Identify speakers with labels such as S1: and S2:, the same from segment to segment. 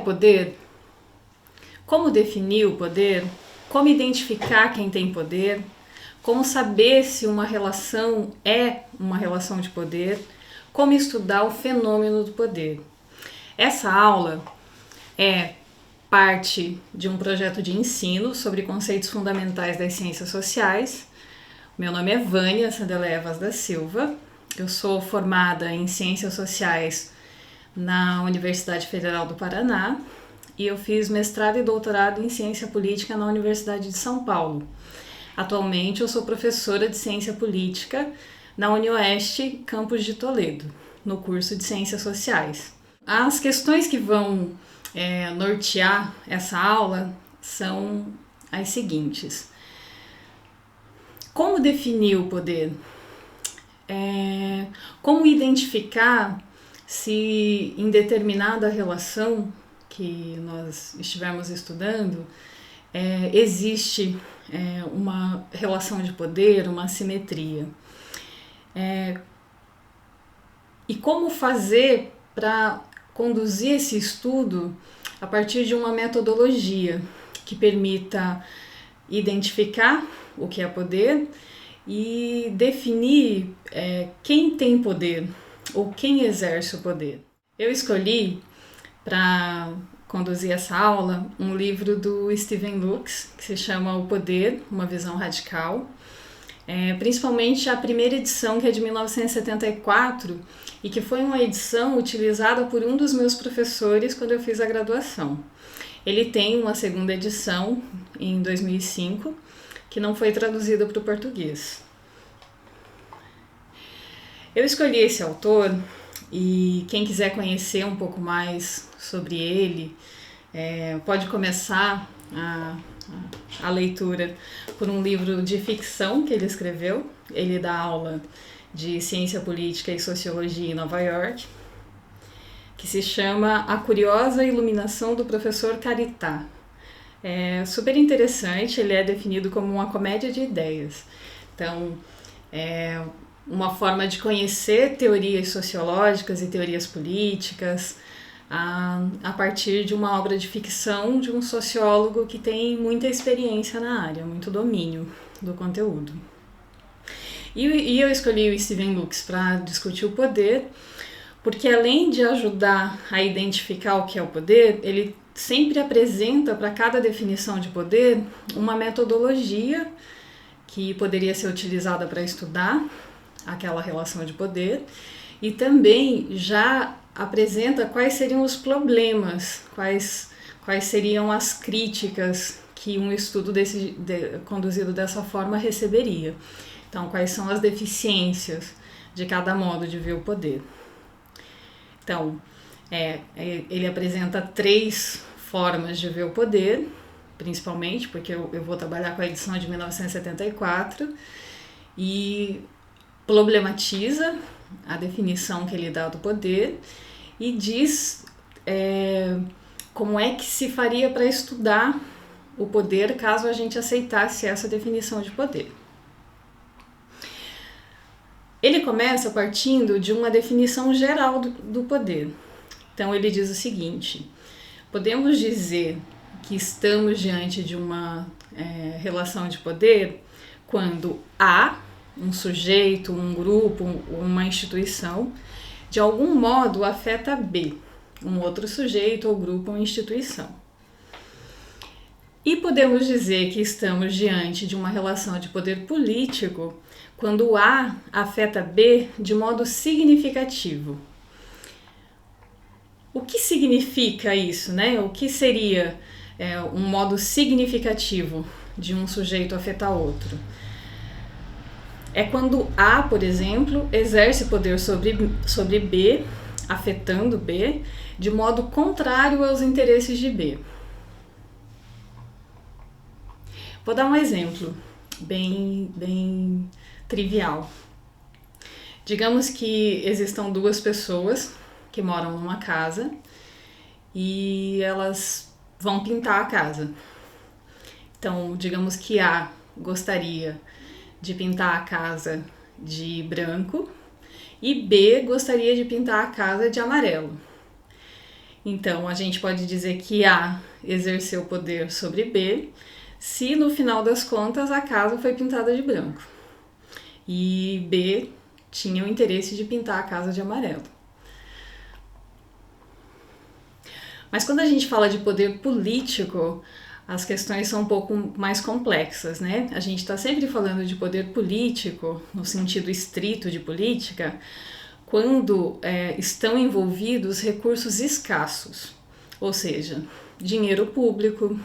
S1: poder? Como definir o poder? Como identificar quem tem poder? Como saber se uma relação é uma relação de poder? Como estudar o fenômeno do poder? Essa aula é parte de um projeto de ensino sobre conceitos fundamentais das ciências sociais. Meu nome é Vânia Sandeléia Vaz da Silva. Eu sou formada em Ciências Sociais na Universidade Federal do Paraná e eu fiz mestrado e doutorado em Ciência Política na Universidade de São Paulo. Atualmente eu sou professora de Ciência Política na UniOeste, campus de Toledo, no curso de Ciências Sociais. As questões que vão nortear essa aula são as seguintes. Como definir o poder? Como identificar se em determinada relação que nós estivermos estudando existe uma relação de poder, uma assimetria. E como fazer para conduzir esse estudo a partir de uma metodologia que permita identificar o que é poder e definir quem tem poder ou quem exerce o poder. Eu escolhi para conduzir essa aula um livro do Stephen Lux, que se chama O Poder, Uma Visão Radical, principalmente a primeira edição, que é de 1974, e que foi uma edição utilizada por um dos meus professores quando eu fiz a graduação. Ele tem uma segunda edição, em 2005, que não foi traduzida para o português. Eu escolhi esse autor e quem quiser conhecer um pouco mais sobre ele, pode começar a leitura por um livro de ficção que ele escreveu. Ele dá aula de Ciência Política e Sociologia em Nova York, que se chama A Curiosa Iluminação do Professor Caritá. É super interessante, ele é definido como uma comédia de ideias. Então, uma forma de conhecer teorias sociológicas e teorias políticas a partir de uma obra de ficção de um sociólogo que tem muita experiência na área, muito domínio do conteúdo. E eu escolhi o Stephen Lux para discutir o poder, porque além de ajudar a identificar o que é o poder, ele sempre apresenta para cada definição de poder uma metodologia que poderia ser utilizada para estudar aquela relação de poder e também já apresenta quais seriam os problemas, quais seriam as críticas que um estudo conduzido dessa forma receberia. Então, quais são as deficiências de cada modo de ver o poder. Então, ele apresenta 3 formas de ver o poder, principalmente, porque eu vou trabalhar com a edição de 1974, e problematiza a definição que ele dá do poder e diz como é que se faria para estudar o poder caso a gente aceitasse essa definição de poder. Ele começa partindo de uma definição geral do poder. Então ele diz o seguinte: podemos dizer que estamos diante de uma relação de poder quando A, um sujeito, um grupo, uma instituição, de algum modo afeta B, um outro sujeito ou grupo ou instituição. E podemos dizer que estamos diante de uma relação de poder político quando A afeta B de modo significativo. O que significa isso, né? O que seria um modo significativo de um sujeito afetar outro? É quando A, por exemplo, exerce poder sobre B, afetando B, de modo contrário aos interesses de B. Vou dar um exemplo bem trivial. Digamos que existam 2 pessoas que moram numa casa e elas vão pintar a casa. Então, digamos que A gostaria de pintar a casa de branco e B gostaria de pintar a casa de amarelo. Então, a gente pode dizer que A exerceu poder sobre B, se no final das contas a casa foi pintada de branco e B tinha o interesse de pintar a casa de amarelo. Mas quando a gente fala de poder político, as questões são um pouco mais complexas, né? A gente está sempre falando de poder político, no sentido estrito de política, quando estão envolvidos recursos escassos, ou seja, dinheiro público,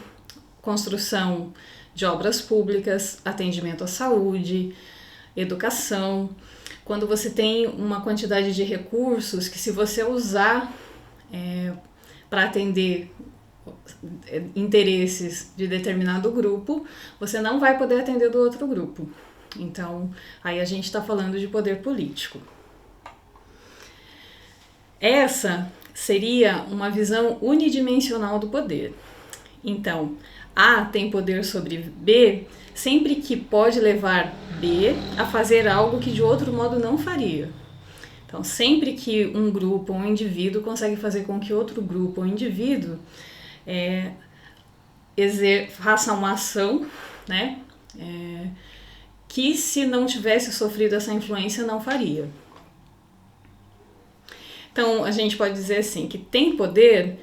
S1: construção de obras públicas, atendimento à saúde, educação. Quando você tem uma quantidade de recursos que, se você usar para atender interesses de determinado grupo, você não vai poder atender do outro grupo. Então, aí a gente está falando de poder político. Essa seria uma visão unidimensional do poder. Então, A tem poder sobre B sempre que pode levar B a fazer algo que de outro modo não faria. Então, sempre que um grupo ou um indivíduo consegue fazer com que outro grupo ou indivíduo faça uma ação, né, que, se não tivesse sofrido essa influência, não faria. Então, a gente pode dizer assim, que tem poder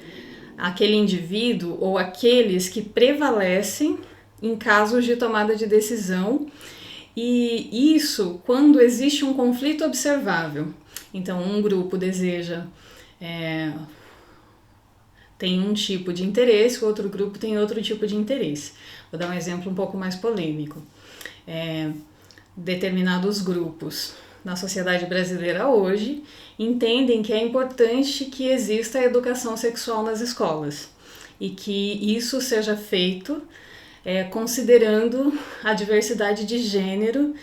S1: aquele indivíduo ou aqueles que prevalecem em casos de tomada de decisão, e isso quando existe um conflito observável. Então, um grupo deseja, tem um tipo de interesse, o outro grupo tem outro tipo de interesse. Vou dar um exemplo um pouco mais polêmico. Determinados grupos na sociedade brasileira hoje entendem que é importante que exista a educação sexual nas escolas e que isso seja feito considerando a diversidade de gênero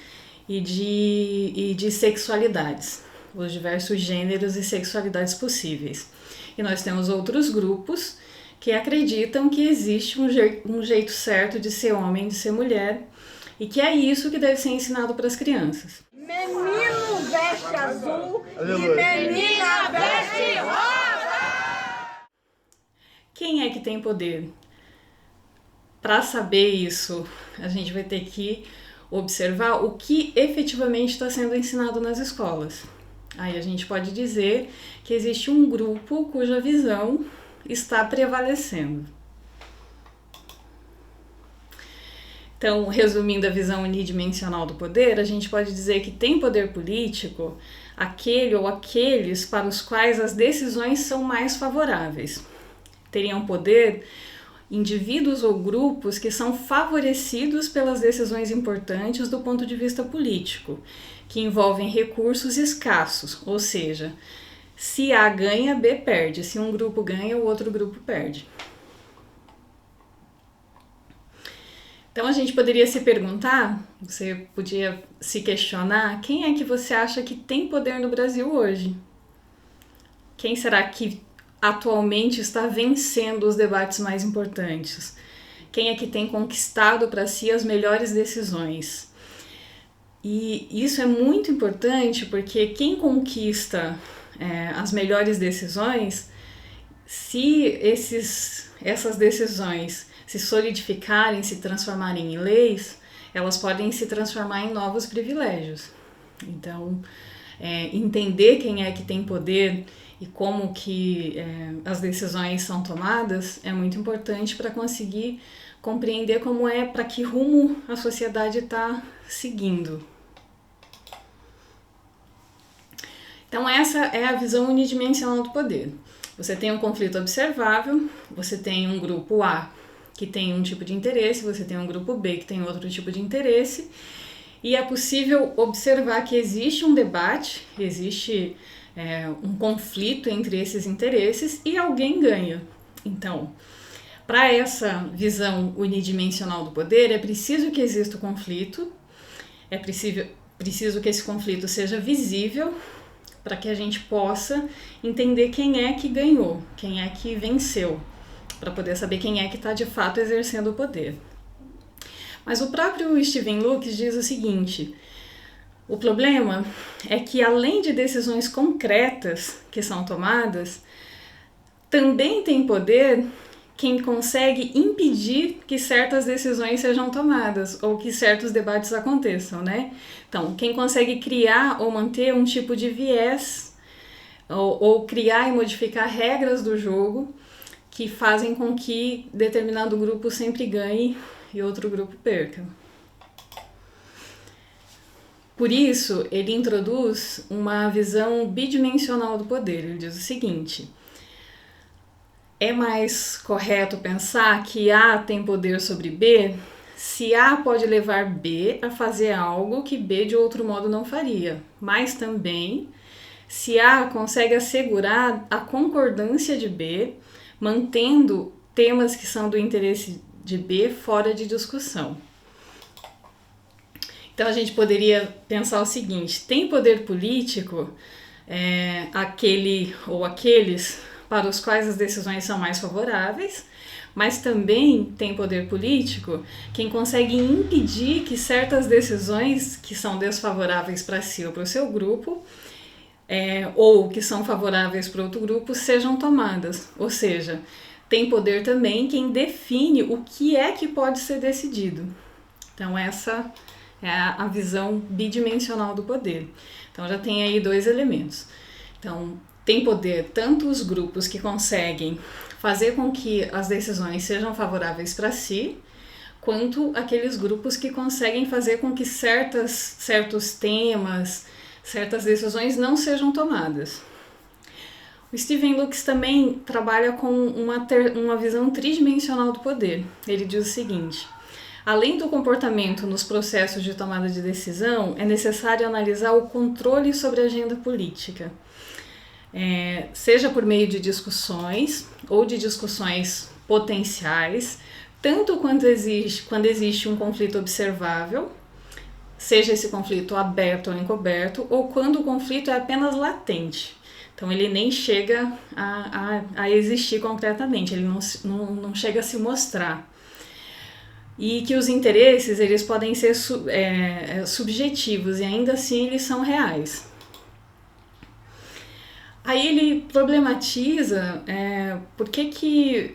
S1: e de sexualidades, os diversos gêneros e sexualidades possíveis. E nós temos outros grupos que acreditam que existe um jeito certo de ser homem, de ser mulher, e que é isso que deve ser ensinado para as crianças.
S2: Menino veste azul e menina veste rosa!
S1: Quem é que tem poder? Para saber isso, a gente vai ter que observar o que efetivamente está sendo ensinado nas escolas. Aí a gente pode dizer que existe um grupo cuja visão está prevalecendo. Então, resumindo a visão unidimensional do poder, a gente pode dizer que tem poder político aquele ou aqueles para os quais as decisões são mais favoráveis. Teriam poder indivíduos ou grupos que são favorecidos pelas decisões importantes do ponto de vista político, que envolvem recursos escassos, ou seja, se A ganha, B perde. Se um grupo ganha, o outro grupo perde. Então a gente poderia se perguntar, você podia se questionar, quem é que você acha que tem poder no Brasil hoje? Quem será que atualmente está vencendo os debates mais importantes? Quem é que tem conquistado para si as melhores decisões? E isso é muito importante porque quem conquista as melhores decisões, se essas decisões se solidificarem, se transformarem em leis, elas podem se transformar em novos privilégios. Então, entender quem é que tem poder e como que as decisões são tomadas é muito importante para conseguir compreender para que rumo a sociedade está seguindo. Então essa é a visão unidimensional do poder. Você tem um conflito observável, você tem um grupo A que tem um tipo de interesse, você tem um grupo B que tem outro tipo de interesse, e é possível observar que existe um debate, existe um conflito entre esses interesses e alguém ganha. Então, para essa visão unidimensional do poder, é preciso que exista o conflito, é preciso que esse conflito seja visível, para que a gente possa entender quem é que ganhou, quem é que venceu, para poder saber quem é que está de fato exercendo o poder. Mas o próprio Steven Lukes diz o seguinte: o problema é que, além de decisões concretas que são tomadas, Também tem poder quem consegue impedir que certas decisões sejam tomadas ou que certos debates aconteçam, né? Então, quem consegue criar ou manter um tipo de viés ou criar e modificar regras do jogo que fazem com que determinado grupo sempre ganhe e outro grupo perca. Por isso, ele introduz uma visão bidimensional do poder. Ele diz o seguinte: é mais correto pensar que A tem poder sobre B se A pode levar B a fazer algo que B de outro modo não faria, mas também se A consegue assegurar a concordância de B, mantendo temas que são do interesse de B fora de discussão. Então a gente poderia pensar o seguinte: tem poder político aquele ou aqueles para os quais as decisões são mais favoráveis, mas também tem poder político quem consegue impedir que certas decisões que são desfavoráveis para si ou para o seu grupo, ou que são favoráveis para outro grupo, sejam tomadas. Ou seja, tem poder também quem define o que é que pode ser decidido. Então essa é a visão bidimensional do poder. Então já tem aí dois elementos. Então tem poder tanto os grupos que conseguem fazer com que as decisões sejam favoráveis para si, quanto aqueles grupos que conseguem fazer com que certos temas, certas decisões não sejam tomadas. O Stephen Lukes também trabalha com uma visão tridimensional do poder. Ele diz o seguinte: além do comportamento nos processos de tomada de decisão, é necessário analisar o controle sobre a agenda política. Seja por meio de discussões ou de discussões potenciais, tanto quando existe um conflito observável, seja esse conflito aberto ou encoberto, ou quando o conflito é apenas latente. Então ele nem chega a existir concretamente, ele não chega a se mostrar. E que os interesses eles podem ser subjetivos e ainda assim eles são reais. Aí ele problematiza por que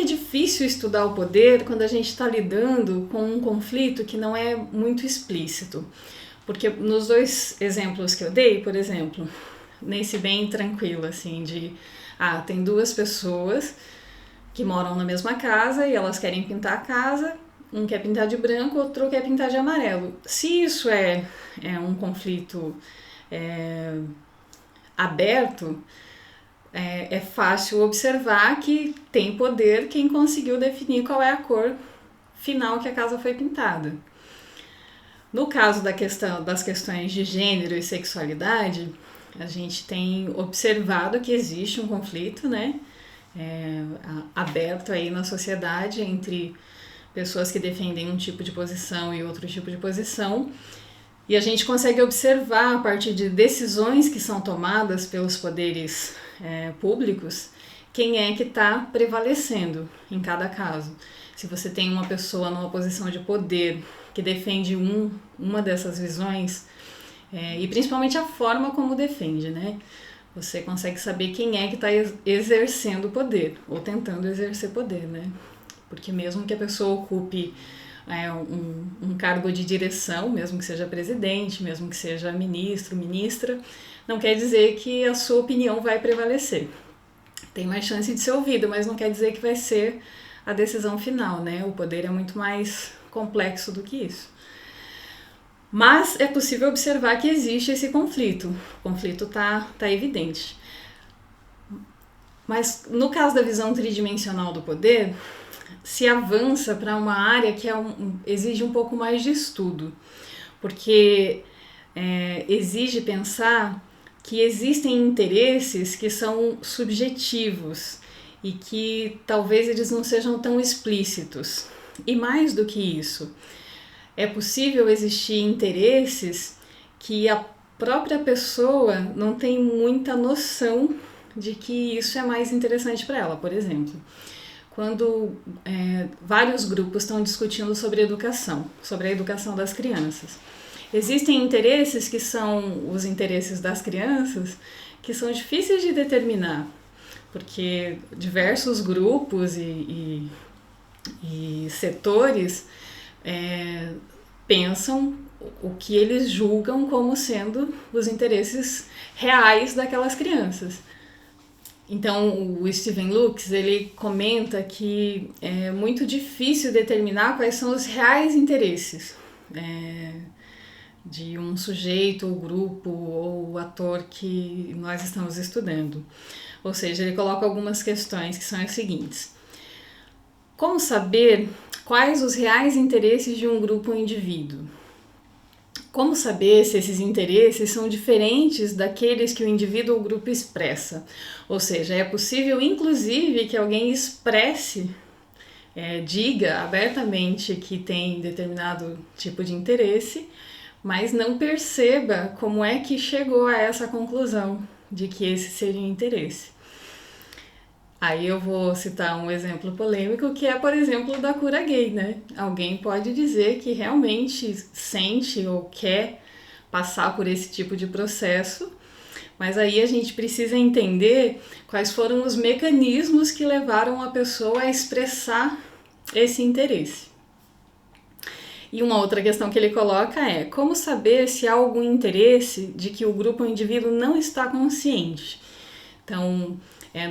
S1: é difícil estudar o poder quando a gente está lidando com um conflito que não é muito explícito. Porque nos dois exemplos que eu dei, por exemplo, nesse bem tranquilo, assim, tem duas pessoas que moram na mesma casa e elas querem pintar a casa, um quer pintar de branco, outro quer pintar de amarelo. Se isso é um conflito aberto, é fácil observar que tem poder quem conseguiu definir qual é a cor final que a casa foi pintada. No caso das questões de gênero e sexualidade, a gente tem observado que existe um conflito, né, aberto aí na sociedade entre pessoas que defendem um tipo de posição e outro tipo de posição. E a gente consegue observar, a partir de decisões que são tomadas pelos poderes públicos, quem é que está prevalecendo em cada caso. Se você tem uma pessoa numa posição de poder que defende uma dessas visões, e principalmente a forma como defende, né? Você consegue saber quem é que está exercendo poder, ou tentando exercer poder, né? Porque mesmo que a pessoa ocupe um cargo de direção, mesmo que seja presidente, mesmo que seja ministro, ministra, não quer dizer que a sua opinião vai prevalecer. Tem mais chance de ser ouvida, mas não quer dizer que vai ser a decisão final, né? O poder é muito mais complexo do que isso. Mas é possível observar que existe esse conflito. O conflito tá evidente. Mas no caso da visão tridimensional do poder, se avança para uma área que exige um pouco mais de estudo, porque exige pensar que existem interesses que são subjetivos e que talvez eles não sejam tão explícitos. E mais do que isso, é possível existir interesses que a própria pessoa não tem muita noção de que isso é mais interessante para ela. Por exemplo, quando vários grupos estão discutindo sobre a educação das crianças. Existem interesses que são os interesses das crianças que são difíceis de determinar, porque diversos grupos e setores pensam o que eles julgam como sendo os interesses reais daquelas crianças. Então, o Stephen Lukes, ele comenta que é muito difícil determinar quais são os reais interesses de um sujeito, ou grupo, ou ator que nós estamos estudando. Ou seja, ele coloca algumas questões que são as seguintes. Como saber quais os reais interesses de um grupo ou indivíduo? Como saber se esses interesses são diferentes daqueles que o indivíduo ou grupo expressa? Ou seja, é possível, inclusive, que alguém expresse, diga abertamente que tem determinado tipo de interesse, mas não perceba como é que chegou a essa conclusão de que esse seria o interesse. Aí eu vou citar um exemplo polêmico, que é, por exemplo, da cura gay, né? Alguém pode dizer que realmente sente ou quer passar por esse tipo de processo, mas aí a gente precisa entender quais foram os mecanismos que levaram a pessoa a expressar esse interesse. E uma outra questão que ele coloca é como saber se há algum interesse de que o grupo ou indivíduo não está consciente. Então,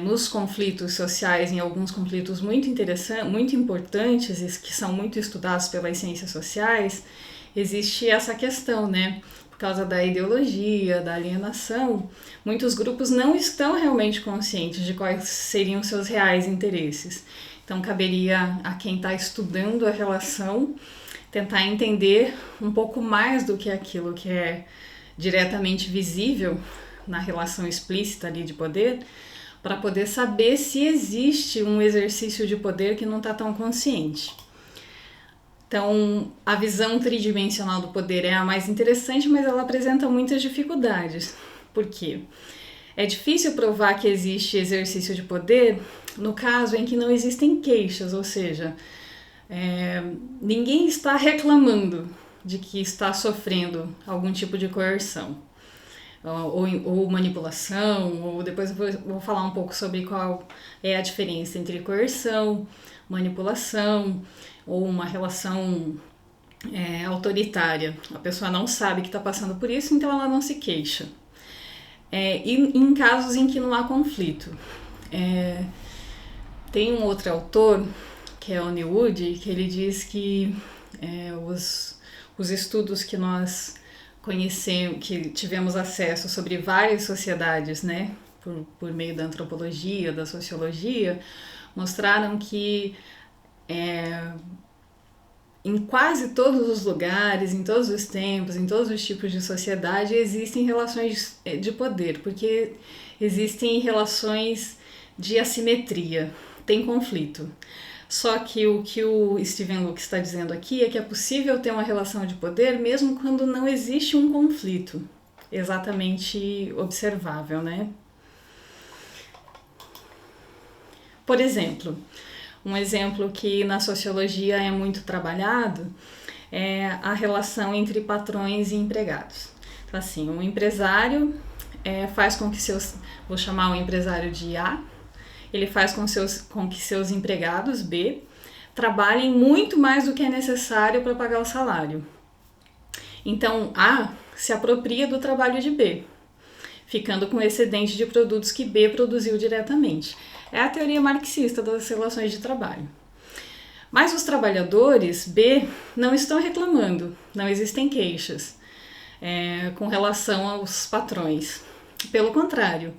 S1: nos conflitos sociais, em alguns conflitos muito interessantes, muito importantes e que são muito estudados pelas ciências sociais, existe essa questão, né? Por causa da ideologia, da alienação, muitos grupos não estão realmente conscientes de quais seriam seus reais interesses. Então, caberia a quem está estudando a relação tentar entender um pouco mais do que aquilo que é diretamente visível na relação explícita ali de poder, para poder saber se existe um exercício de poder que não está tão consciente. Então, a visão tridimensional do poder é a mais interessante, mas ela apresenta muitas dificuldades. Por quê? É difícil provar que existe exercício de poder no caso em que não existem queixas, ou seja, ninguém está reclamando de que está sofrendo algum tipo de coerção. Ou manipulação, ou depois eu vou falar um pouco sobre qual é a diferença entre coerção, manipulação ou uma relação autoritária. A pessoa não sabe que está passando por isso, então ela não se queixa. E em casos em que não há conflito. Tem um outro autor, que é o Neil Wood, que ele diz que os estudos que nós conhecemos, que tivemos acesso sobre várias sociedades, né, por meio da antropologia, da sociologia, mostraram que em quase todos os lugares, em todos os tempos, em todos os tipos de sociedade, existem relações de poder, porque existem relações de assimetria, tem conflito. Só que o que o Stephen Lukes está dizendo aqui é que é possível ter uma relação de poder mesmo quando não existe um conflito exatamente observável, né? Por exemplo, um exemplo que na sociologia é muito trabalhado é a relação entre patrões e empregados. Então, assim, um empresário faz com que vou chamar o empresário de A, ele faz com que seus empregados, B, trabalhem muito mais do que é necessário para pagar o salário. Então, A se apropria do trabalho de B, ficando com o excedente de produtos que B produziu diretamente. É a teoria marxista das relações de trabalho. Mas os trabalhadores, B, não estão reclamando, não existem queixas com relação aos patrões. Pelo contrário,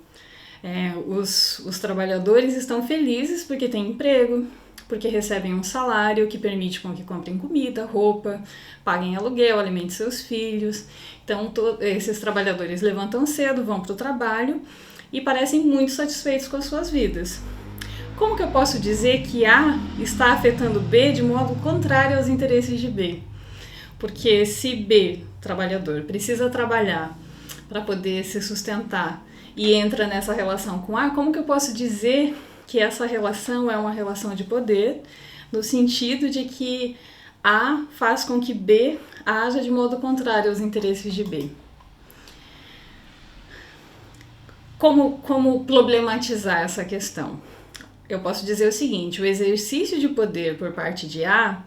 S1: os trabalhadores estão felizes porque têm emprego, porque recebem um salário que permite com que comprem comida, roupa, paguem aluguel, alimentem seus filhos. Então, esses trabalhadores levantam cedo, vão para o trabalho e parecem muito satisfeitos com as suas vidas. Como que eu posso dizer que A está afetando B de modo contrário aos interesses de B? Porque se B, trabalhador, precisa trabalhar para poder se sustentar e entra nessa relação com A, como que eu posso dizer que essa relação é uma relação de poder, no sentido de que A faz com que B haja de modo contrário aos interesses de B? Como problematizar essa questão? Eu posso dizer o seguinte: o exercício de poder por parte de A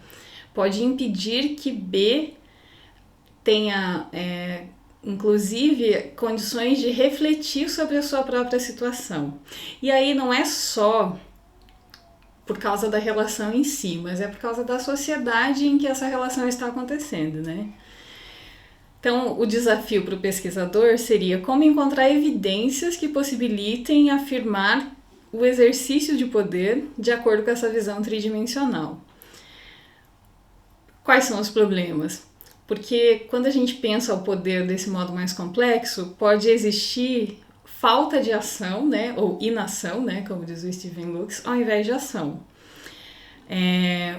S1: pode impedir que B tenha, inclusive, condições de refletir sobre a sua própria situação. E aí não é só por causa da relação em si, mas é por causa da sociedade em que essa relação está acontecendo, né? Então, o desafio para o pesquisador seria como encontrar evidências que possibilitem afirmar o exercício de poder de acordo com essa visão tridimensional. Quais são os problemas? Porque quando a gente pensa o poder desse modo mais complexo, pode existir falta de ação, né, ou inação, né, como diz o Stephen Lukes, ao invés de ação.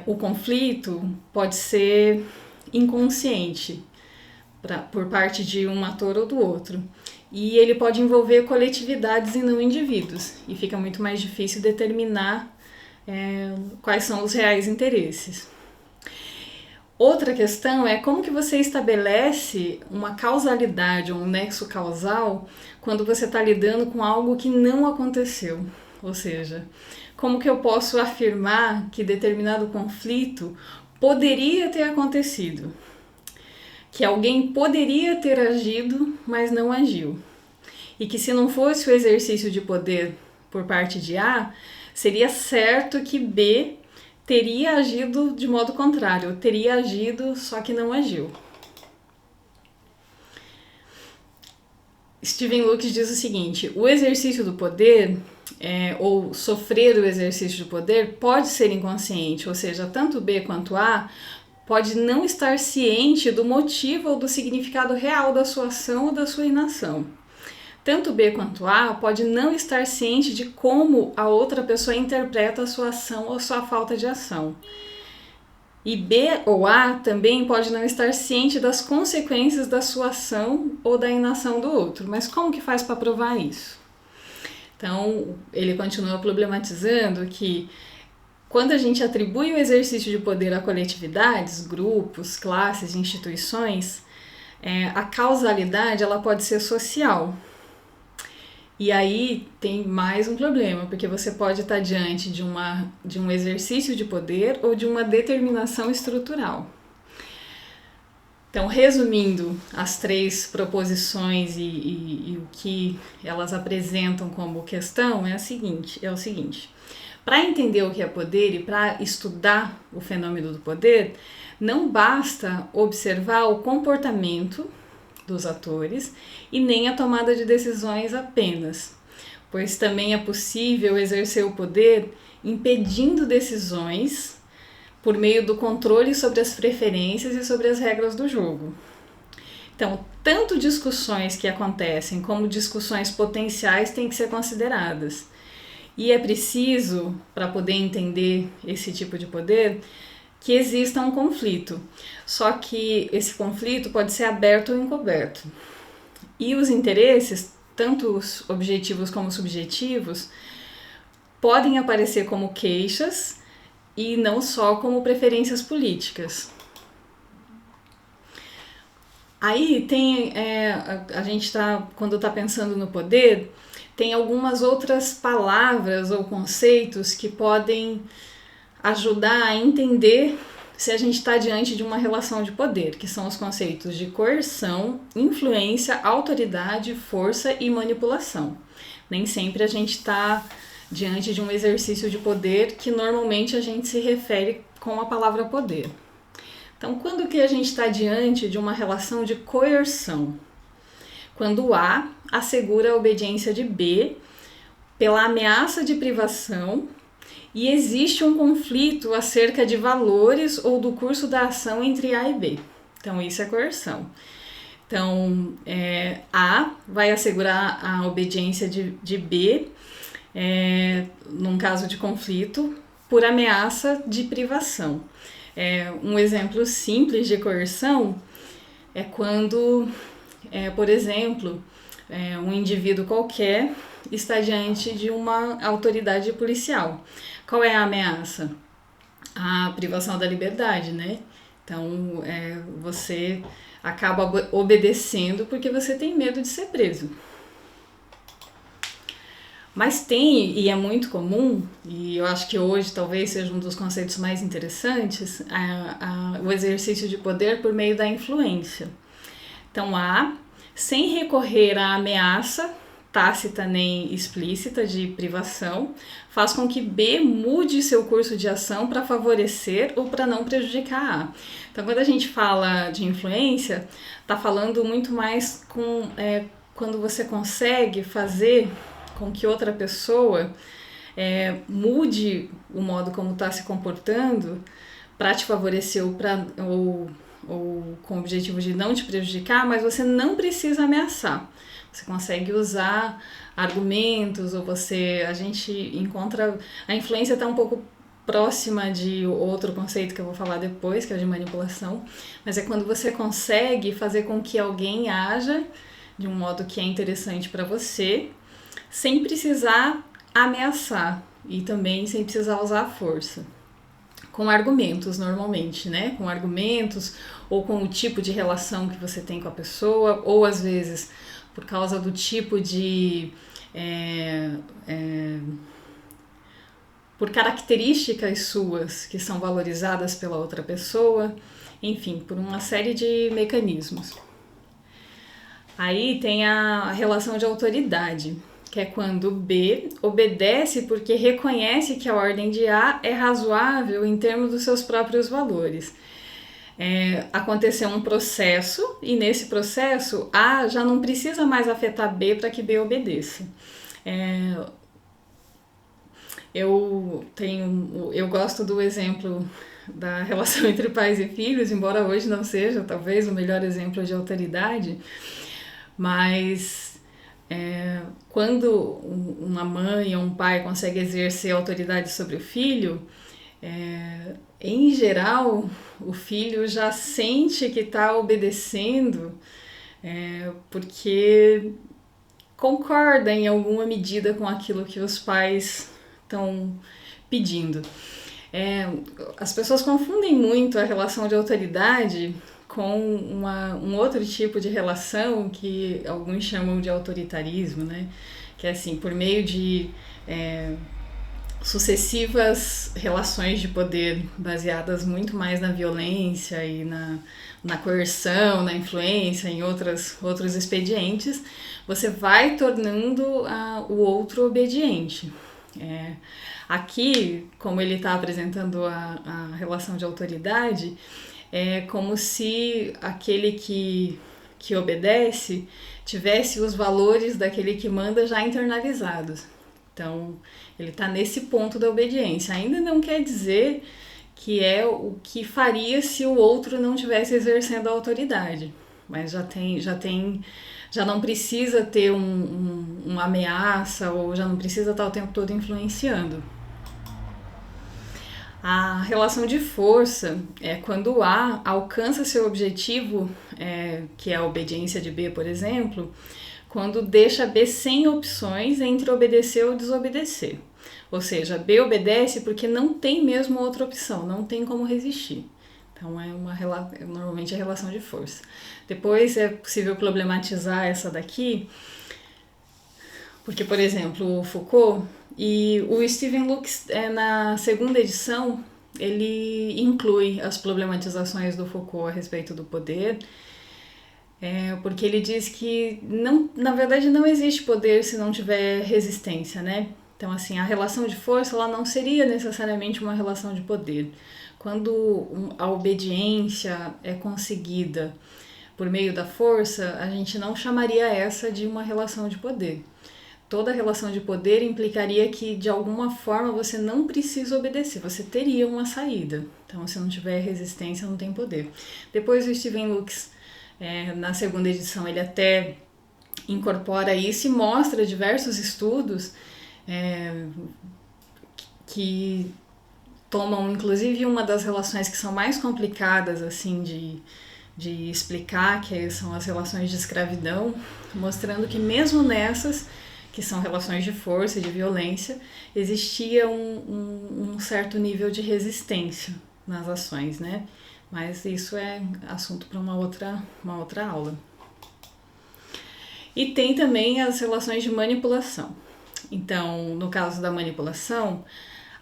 S1: O conflito pode ser inconsciente por parte de um ator ou do outro. E ele pode envolver coletividades e não indivíduos. E fica muito mais difícil determinar quais são os reais interesses. Outra questão é como que você estabelece uma causalidade ou um nexo causal quando você está lidando com algo que não aconteceu. Ou seja, como que eu posso afirmar que determinado conflito poderia ter acontecido? Que alguém poderia ter agido, mas não agiu. E que se não fosse o exercício de poder por parte de A, seria certo que B teria agido de modo contrário, teria agido, só que não agiu. Stephen Lukes diz o seguinte: o exercício do poder, ou sofrer o exercício do poder, pode ser inconsciente, ou seja, tanto B quanto A pode não estar ciente do motivo ou do significado real da sua ação ou da sua inação. Tanto B quanto A pode não estar ciente de como a outra pessoa interpreta a sua ação ou sua falta de ação. E B ou A também pode não estar ciente das consequências da sua ação ou da inação do outro. Mas como que faz para provar isso? Então, ele continua problematizando que quando a gente atribui o exercício de poder a coletividades, grupos, classes, instituições, a causalidade ela pode ser social. E aí tem mais um problema, porque você pode estar diante de um exercício de poder ou de uma determinação estrutural. Então, resumindo as três proposições e o que elas apresentam como questão, é o seguinte: para entender o que é poder e para estudar o fenômeno do poder, não basta observar o comportamento dos atores e nem a tomada de decisões apenas, pois também é possível exercer o poder impedindo decisões por meio do controle sobre as preferências e sobre as regras do jogo. Então, tanto discussões que acontecem como discussões potenciais têm que ser consideradas. E é preciso, para poder entender esse tipo de poder, que exista um conflito. Só que esse conflito pode ser aberto ou encoberto. E os interesses, tanto os objetivos como subjetivos, podem aparecer como queixas e não só como preferências políticas. Aí tem, a gente está, quando está pensando no poder, tem algumas outras palavras ou conceitos que podem ajudar a entender se a gente está diante de uma relação de poder, que são os conceitos de coerção, influência, autoridade, força e manipulação. Nem sempre a gente está diante de um exercício de poder que normalmente a gente se refere com a palavra poder. Então, quando que a gente está diante de uma relação de coerção? Quando A assegura a obediência de B pela ameaça de privação e existe um conflito acerca de valores ou do curso da ação entre A e B. Então, isso é coerção. Então, A vai assegurar a obediência de B, num caso de conflito, por ameaça de privação. Um exemplo simples de coerção é quando, por exemplo, um indivíduo qualquer está diante de uma autoridade policial. Qual é a ameaça? A privação da liberdade, né? Então, você acaba obedecendo porque você tem medo de ser preso. Mas tem, e é muito comum, e eu acho que hoje talvez seja um dos conceitos mais interessantes, o exercício de poder por meio da influência. Então, A, sem recorrer à ameaça, tácita nem explícita, de privação, faz com que B mude seu curso de ação para favorecer ou para não prejudicar A. Então, quando a gente fala de influência, está falando muito mais quando você consegue fazer com que outra pessoa mude o modo como está se comportando para te favorecer ou com o objetivo de não te prejudicar, mas você não precisa ameaçar. Você consegue usar argumentos, ou a gente encontra... A influência está um pouco próxima de outro conceito que eu vou falar depois, que é o de manipulação, mas é quando você consegue fazer com que alguém haja de um modo que é interessante para você, sem precisar ameaçar e também sem precisar usar a força. Com argumentos, normalmente, né? Com argumentos ou com o tipo de relação que você tem com a pessoa, ou às vezes por causa do tipo de... por características suas que são valorizadas pela outra pessoa, enfim, por uma série de mecanismos. Aí tem a relação de autoridade, que é quando B obedece porque reconhece que a ordem de A é razoável em termos dos seus próprios valores. Aconteceu um processo e nesse processo A já não precisa mais afetar B para que B obedeça. Eu gosto do exemplo da relação entre pais e filhos, embora hoje não seja talvez o melhor exemplo de autoridade, mas quando uma mãe ou um pai consegue exercer autoridade sobre o filho, em geral o filho já sente que está obedecendo porque concorda em alguma medida com aquilo que os pais estão pedindo. As pessoas confundem muito a relação de autoridade com um outro tipo de relação que alguns chamam de autoritarismo, né? Que é assim, por meio de sucessivas relações de poder baseadas muito mais na violência e na coerção, na influência, em outros expedientes, você vai tornando o outro obediente. Aqui, como ele está apresentando a relação de autoridade, é como se aquele que obedece tivesse os valores daquele que manda já internalizados. Então, ele está nesse ponto da obediência. Ainda não quer dizer que é o que faria se o outro não estivesse exercendo a autoridade, mas já não precisa ter uma ameaça ou já não precisa estar o tempo todo influenciando. A relação de força é quando A alcança seu objetivo, que é a obediência de B, por exemplo, quando deixa B sem opções entre obedecer ou desobedecer. Ou seja, B obedece porque não tem mesmo outra opção, não tem como resistir. Então normalmente é relação de força. Depois é possível problematizar essa daqui, porque, por exemplo, o Foucault e o Stephen Luks, na segunda edição, ele inclui as problematizações do Foucault a respeito do poder, porque ele diz que, na verdade, não existe poder se não tiver resistência, né? Então, assim, a relação de força ela não seria necessariamente uma relação de poder. Quando a obediência é conseguida por meio da força, a gente não chamaria essa de uma relação de poder. Toda relação de poder implicaria que, de alguma forma, você não precisa obedecer, você teria uma saída. Então, se não tiver resistência, não tem poder. Depois, o Stephen Luks, na segunda edição, ele até incorpora isso e mostra diversos estudos que tomam, inclusive, uma das relações que são mais complicadas, assim, de explicar, que são as relações de escravidão, mostrando que mesmo nessas, que são relações de força e de violência, existia um certo nível de resistência nas ações, né? Mas isso é assunto para uma outra aula. E tem também as relações de manipulação. Então, no caso da manipulação,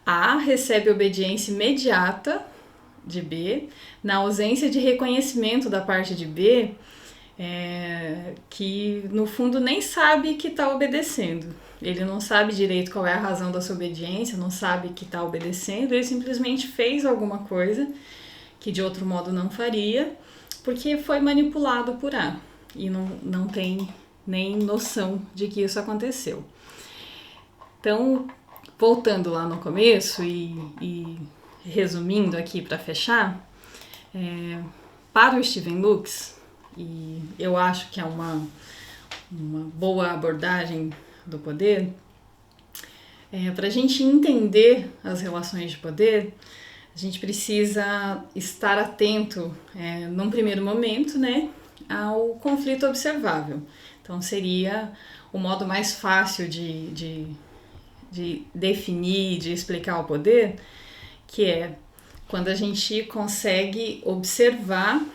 S1: A recebe obediência imediata de B, na ausência de reconhecimento da parte de B, que no fundo nem sabe que está obedecendo. Ele não sabe direito qual é a razão da sua obediência, não sabe que está obedecendo, ele simplesmente fez alguma coisa que de outro modo não faria, porque foi manipulado por A e não tem nem noção de que isso aconteceu. Então, voltando lá no começo e resumindo aqui para fechar, para o Steven Lux, e eu acho que é uma boa abordagem do poder, para a gente entender as relações de poder, a gente precisa estar atento, num primeiro momento, né, ao conflito observável. Então, seria o modo mais fácil de definir, de explicar o poder, que é quando a gente consegue observar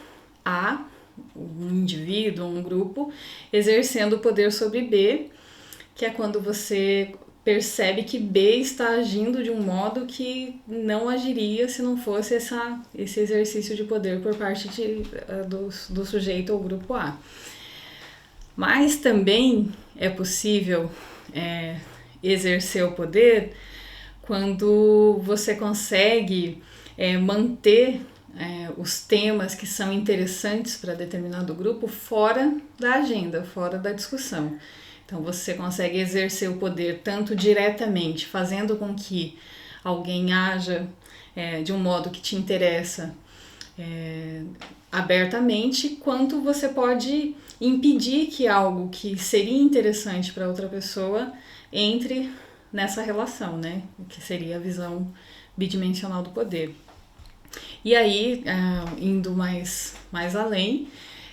S1: um indivíduo, um grupo, exercendo o poder sobre B, que é quando você percebe que B está agindo de um modo que não agiria se não fosse esse exercício de poder por parte do sujeito ou grupo A. Mas também é possível exercer o poder quando você consegue manter os temas que são interessantes para determinado grupo fora da agenda, fora da discussão. Então você consegue exercer o poder tanto diretamente, fazendo com que alguém haja de um modo que te interessa abertamente, quanto você pode impedir que algo que seria interessante para outra pessoa entre nessa relação, né? Que seria a visão bidimensional do poder. E aí, indo mais além,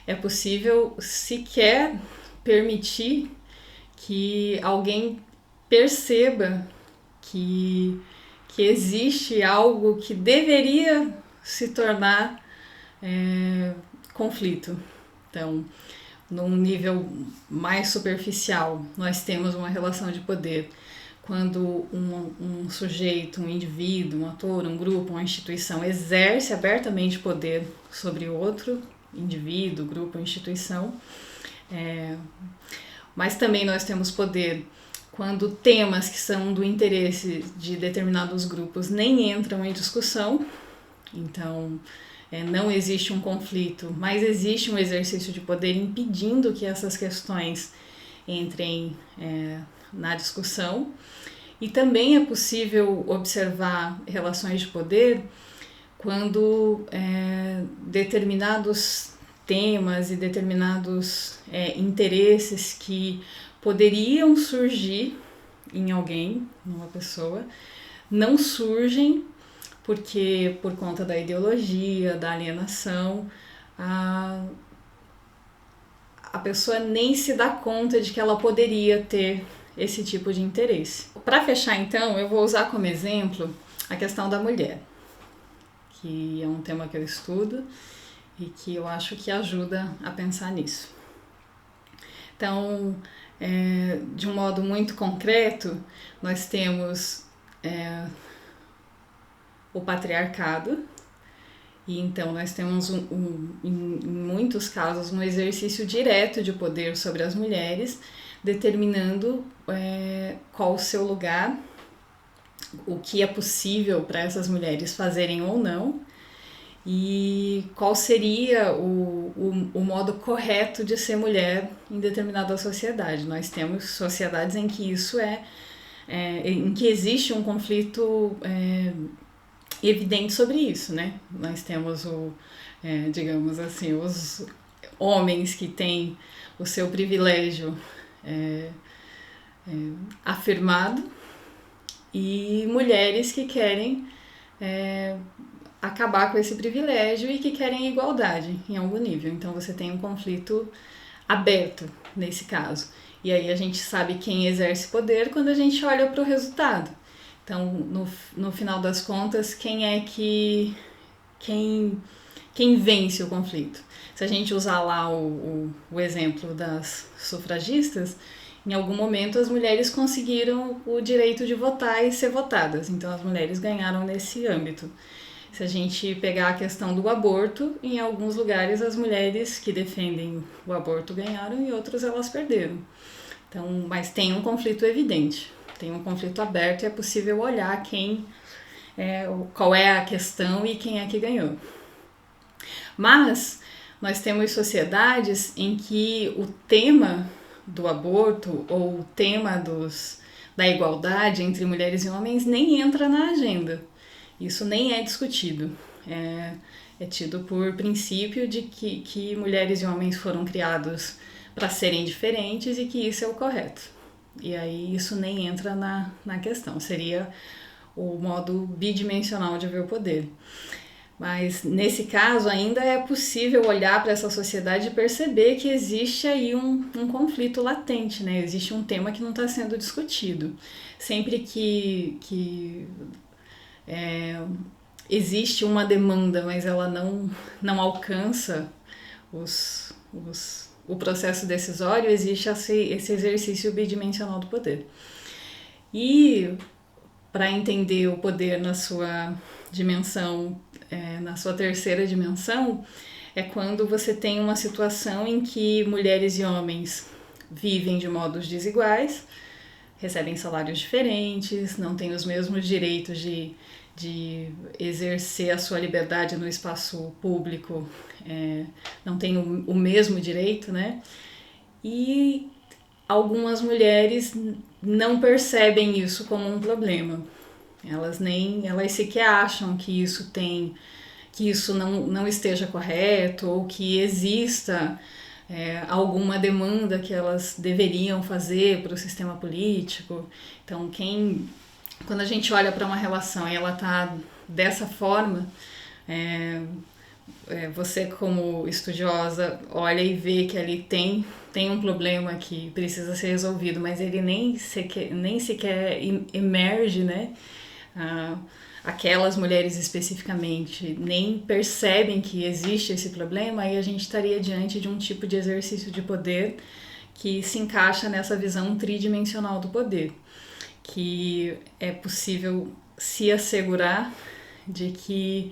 S1: é possível sequer permitir que alguém perceba que existe algo que deveria se tornar conflito. Então, num nível mais superficial, nós temos uma relação de poder. Quando um sujeito, um indivíduo, um ator, um grupo, uma instituição exerce abertamente poder sobre outro indivíduo, grupo, instituição, mas também nós temos poder quando temas que são do interesse de determinados grupos nem entram em discussão. Então, não existe um conflito, mas existe um exercício de poder impedindo que essas questões entrem na discussão. E também é possível observar relações de poder quando determinados temas e determinados interesses que poderiam surgir em alguém, numa pessoa, não surgem porque, por conta da ideologia, da alienação, a pessoa nem se dá conta de que ela poderia ter esse tipo de interesse. Para fechar, então, eu vou usar como exemplo a questão da mulher, que é um tema que eu estudo e que eu acho que ajuda a pensar nisso. Então, de um modo muito concreto, nós temos o patriarcado, e então nós temos, em muitos casos, um exercício direto de poder sobre as mulheres, determinando qual o seu lugar, o que é possível para essas mulheres fazerem ou não, e qual seria o modo correto de ser mulher em determinada sociedade. Nós temos sociedades em que isso em que existe um conflito evidente sobre isso, né? Nós temos digamos assim, os homens que têm o seu privilégio afirmado e mulheres que querem acabar com esse privilégio e que querem igualdade em algum nível. Então você tem um conflito aberto nesse caso. E aí a gente sabe quem exerce poder quando a gente olha para o resultado. Então, no final das contas, quem vence o conflito? Se a gente usar lá o exemplo das sufragistas, em algum momento as mulheres conseguiram o direito de votar e ser votadas. Então as mulheres ganharam nesse âmbito. Se a gente pegar a questão do aborto, em alguns lugares as mulheres que defendem o aborto ganharam e outros elas perderam. Então, mas tem um conflito evidente, tem um conflito aberto e é possível olhar qual é a questão e quem é que ganhou. Mas nós temos sociedades em que o tema do aborto ou o tema da igualdade entre mulheres e homens nem entra na agenda. Isso nem é discutido. É tido por princípio de que mulheres e homens foram criados para serem diferentes e que isso é o correto. E aí isso nem entra na questão. Seria o modo bidimensional de ver o poder. Mas nesse caso ainda é possível olhar para essa sociedade e perceber que existe aí um conflito latente, né? Existe um tema que não está sendo discutido. Sempre que existe uma demanda, mas ela não alcança o processo decisório, existe esse exercício bidimensional do poder. E para entender o poder na sua dimensão, na sua terceira dimensão, é quando você tem uma situação em que mulheres e homens vivem de modos desiguais, recebem salários diferentes, não têm os mesmos direitos de exercer a sua liberdade no espaço público, não têm o mesmo direito, né? E algumas mulheres não percebem isso como um problema. Elas sequer acham que isso não esteja correto ou que exista alguma demanda que elas deveriam fazer para o sistema político. Então, quando a gente olha para uma relação e ela está dessa forma, você como estudiosa olha e vê que ali tem um problema que precisa ser resolvido, mas ele nem sequer emerge, né? Aquelas mulheres especificamente nem percebem que existe esse problema, aí a gente estaria diante de um tipo de exercício de poder que se encaixa nessa visão tridimensional do poder, que é possível se assegurar de que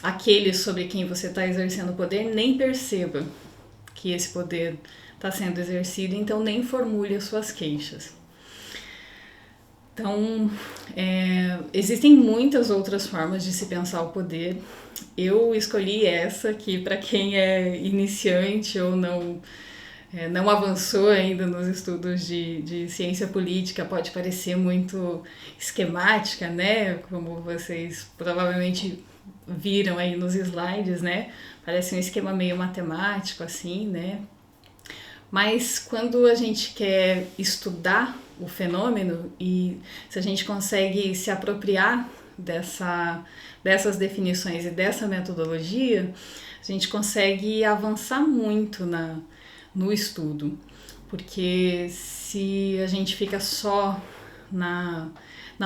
S1: aquele sobre quem você está exercendo o poder nem perceba que esse poder está sendo exercido, então nem formule as suas queixas. Então, existem muitas outras formas de se pensar o poder. Eu escolhi essa que, para quem é iniciante ou não avançou ainda nos estudos de ciência política, pode parecer muito esquemática, né? Como vocês provavelmente viram aí nos slides, né? Parece um esquema meio matemático, assim, né? Mas quando a gente quer estudar o fenômeno e se a gente consegue se apropriar dessas definições e dessa metodologia, a gente consegue avançar muito no estudo, porque se a gente fica só na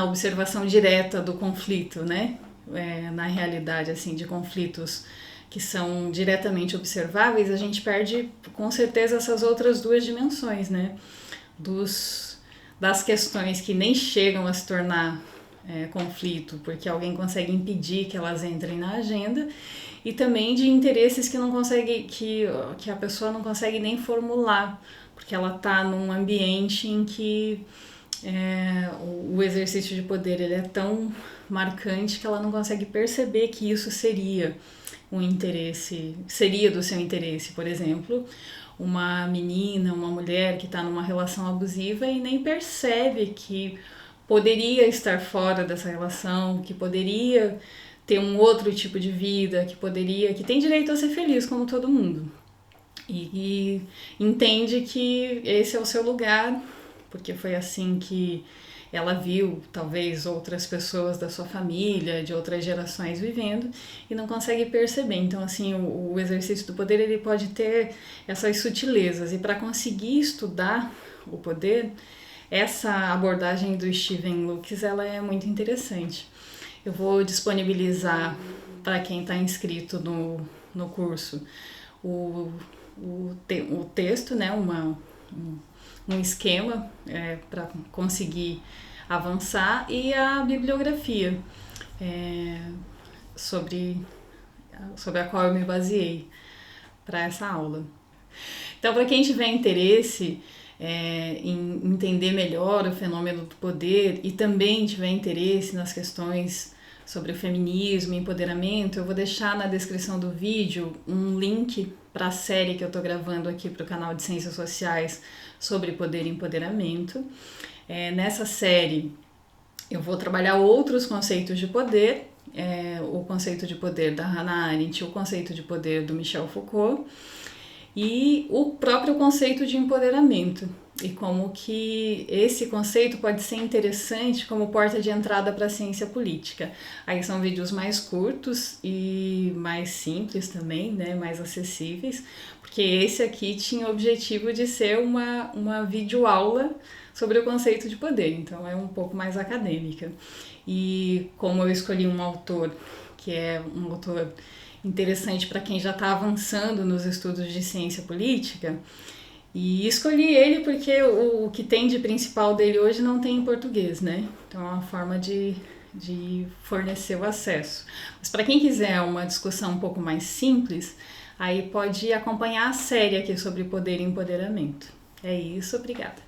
S1: observação direta do conflito, né? Na realidade, assim, de conflitos que são diretamente observáveis, a gente perde com certeza essas outras duas dimensões, né? Das questões que nem chegam a se tornar conflito, porque alguém consegue impedir que elas entrem na agenda, e também de interesses que não consegue, que a pessoa não consegue nem formular, porque ela está num ambiente em que o exercício de poder ele é tão marcante que ela não consegue perceber que isso seria um interesse, seria do seu interesse. Por exemplo, uma menina, uma mulher que está numa relação abusiva e nem percebe que poderia estar fora dessa relação, que poderia ter um outro tipo de vida, que tem direito a ser feliz como todo mundo. E entende que esse é o seu lugar, porque foi assim que ela viu talvez outras pessoas da sua família, de outras gerações vivendo, e não consegue perceber. Então, assim, o exercício do poder ele pode ter essas sutilezas, e para conseguir estudar o poder, essa abordagem do Steven Lukes ela é muito interessante. Eu vou disponibilizar para quem está inscrito no curso o texto, né, um esquema para conseguir avançar, e a bibliografia sobre a qual eu me baseei para essa aula. Então, para quem tiver interesse em entender melhor o fenômeno do poder e também tiver interesse nas questões sobre o feminismo e empoderamento, eu vou deixar na descrição do vídeo um link para a série que eu estou gravando aqui para o canal de Ciências Sociais sobre poder e empoderamento. Nessa série eu vou trabalhar outros conceitos de poder, o conceito de poder da Hannah Arendt, o conceito de poder do Michel Foucault e o próprio conceito de empoderamento, e como que esse conceito pode ser interessante como porta de entrada para a ciência política. Aí são vídeos mais curtos e mais simples também, né, mais acessíveis, porque esse aqui tinha o objetivo de ser uma videoaula sobre o conceito de poder, então é um pouco mais acadêmica. E como eu escolhi um autor que é um autor interessante para quem já está avançando nos estudos de ciência política, e escolhi ele porque o que tem de principal dele hoje não tem em português, né? Então é uma forma de fornecer o acesso. Mas para quem quiser uma discussão um pouco mais simples, aí pode acompanhar a série aqui sobre poder e empoderamento. É isso, obrigada.